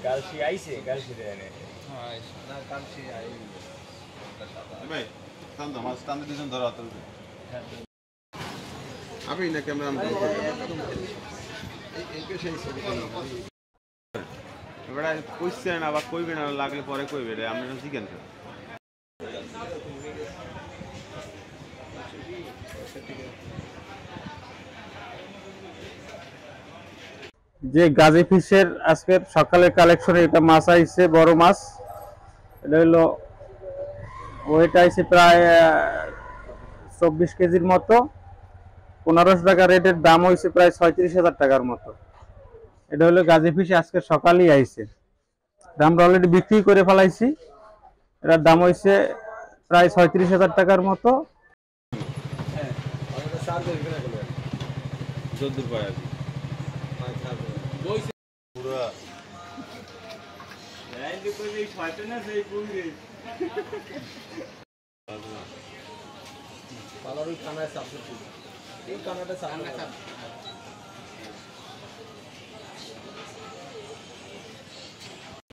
কালসি আইছে কালসি দেয় না কালসি আই ভাই থাম মাছ টানতে দিয়েছেন ধরা হাতে আপনি না ক্যামেরা এবারে কইছেন আবার কইবেন না লাগলে পরে কইবে রে আপনি জিজ্ঞেন যে গাজী ফিশের আজকের সকালের কালেকশনে এটা মাছ আইছে বড় মাছ, এটা হলো ওয়েট আইছে প্রায় 24 কেজির মতো। 1500 টাকা রেটের দাম হয়েছে প্রায় 36,000 টাকার মতো। এটা হলো গাজী ফিশ আজকে সকালেই আইছে, আমরা অলরেডি বিক্রি করে ফেলাইছি। এটার দাম হয়েছে প্রায় 36,000 টাকার মতো। যদ্দূর পায় আর কি পুরা পালার ওই কানায় চাপ এই কানাটা চাপ